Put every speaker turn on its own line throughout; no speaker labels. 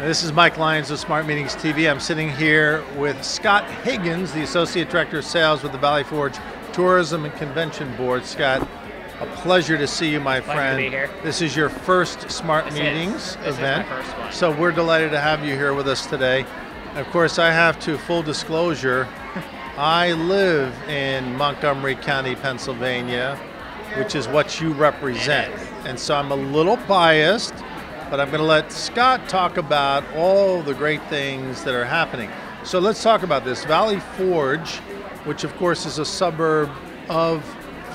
This is Mike Lyons of Smart Meetings TV. I'm sitting here with Scott Higgins, the Associate Director of Sales with the Valley Forge Tourism and Convention Board. Scott, a pleasure to see you, my friend.
Pleasure to be here.
This is your first Smart Meetings event.
This is my first one.
So we're delighted to have you here with us today. Of course, I have to, full disclosure, I live in Montgomery County, Pennsylvania, which is what you represent. And so I'm a little biased, but I'm going to let Scott talk about all the great things that are happening. So let's talk about this. Valley Forge, which of course is a suburb of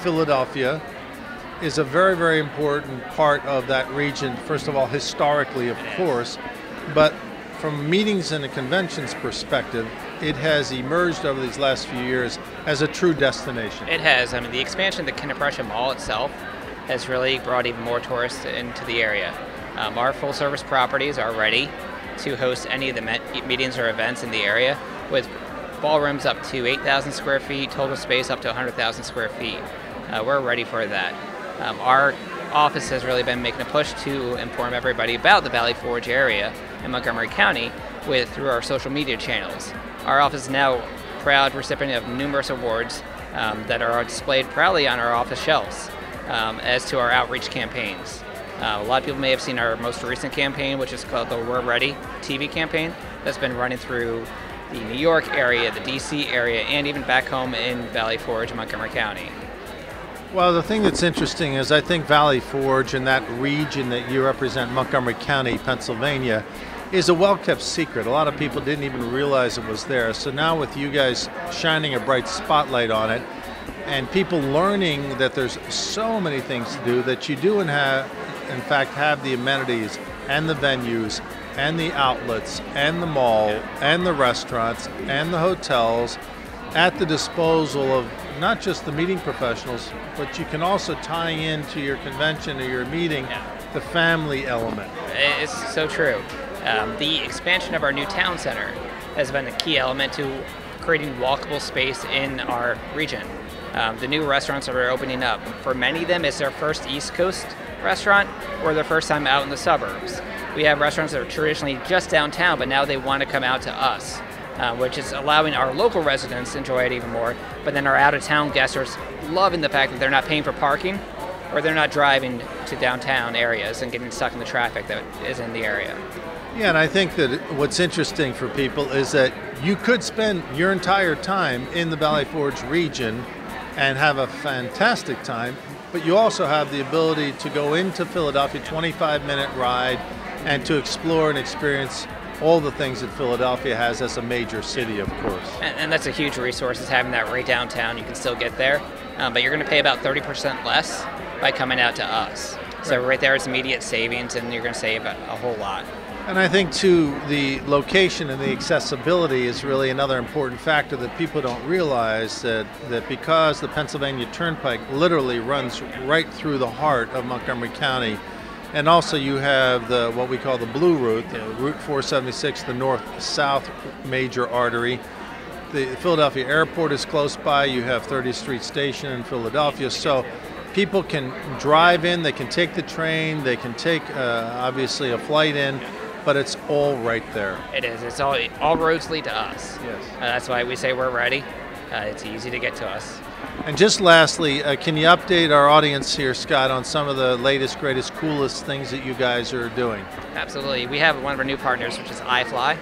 Philadelphia, is a very, very important part of that region. First of all, historically, of course, but from meetings and a conventions perspective, it has emerged over these last few years as a true destination.
It has. I mean, the expansion of the King Mall itself has really brought even more tourists into the area. Our full-service properties are ready to host any of the meetings or events in the area, with ballrooms up to 8,000 square feet, total space up to 100,000 square feet. We're ready for that. Our office has really been making a push to inform everybody about the Valley Forge area in Montgomery County through our social media channels. Our office is now proud recipient of numerous awards that are displayed proudly on our office shelves as to our outreach campaigns. A lot of people may have seen our most recent campaign, which is called the We're Ready TV campaign, that's been running through the New York area, the DC area, and even back home in Valley Forge, Montgomery County.
Well, the thing that's interesting is I think Valley Forge and that region that you represent, Montgomery County, Pennsylvania, is a well-kept secret. A lot of people didn't even realize it was there. So now with you guys shining a bright spotlight on it, and people learning that there's so many things to do, that you do in fact have the amenities and the venues and the outlets and the mall and the restaurants and the hotels at the disposal of not just the meeting professionals, but you can also tie into your convention or your meeting the family element.
It's so true. The expansion of our new town center has been a key element to creating walkable space in our region. The new restaurants that are opening up, for many of them, it's their first East Coast restaurant or their first time out in the suburbs. We have restaurants that are traditionally just downtown, but now they want to come out to us, which is allowing our local residents to enjoy it even more. But then our out-of-town guests are loving the fact that they're not paying for parking, or they're not driving to downtown areas and getting stuck in the traffic that is in the area.
Yeah, and I think that what's interesting for people is that you could spend your entire time in the Valley Forge region and have a fantastic time, but you also have the ability to go into Philadelphia, 25-minute ride, and to explore and experience all the things that Philadelphia has as a major city, of course.
And that's a huge resource, is having that right downtown. You can still get there, but you're going to pay about 30% less by coming out to us. So right there is immediate savings, and you're going to save a whole lot.
And I think, too, the location and the accessibility is really another important factor that people don't realize, that because the Pennsylvania Turnpike literally runs right through the heart of Montgomery County, and also you have what we call the Blue Route, the Route 476, the north-south major artery. The Philadelphia Airport is close by. You have 30th Street Station in Philadelphia. So people can drive in, they can take the train, they can take, obviously, a flight in, but it's all right there.
It is. It's all roads lead to us.
Yes.
That's why we say we're ready. It's easy to get to us.
And just lastly, can you update our audience here, Scott, on some of the latest, greatest, coolest things that you guys are doing?
Absolutely. We have one of our new partners, which is iFly.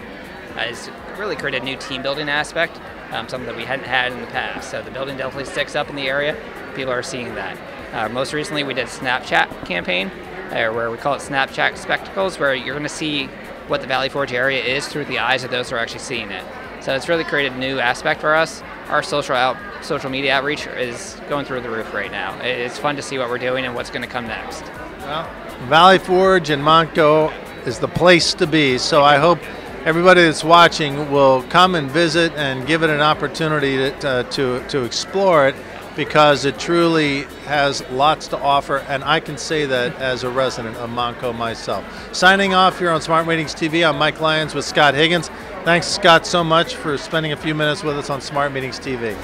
It's really created a new team building aspect, something that we hadn't had in the past. So the building definitely sticks up in the area. People are seeing that. Most recently, we did a Snapchat campaign, where we call it Snapchat Spectacles, where you're going to see what the Valley Forge area is through the eyes of those who are actually seeing it. So it's really created a new aspect for us. Our social media outreach is going through the roof right now. It's fun to see what we're doing and what's going to come next.
Well, Valley Forge and Montco is the place to be. So I hope everybody that's watching will come and visit and give it an opportunity to explore it, because it truly has lots to offer, and I can say that as a resident of Montco myself. Signing off here on Smart Meetings TV, I'm Mike Lyons with Scott Higgins. Thanks, Scott, so much for spending a few minutes with us on Smart Meetings TV.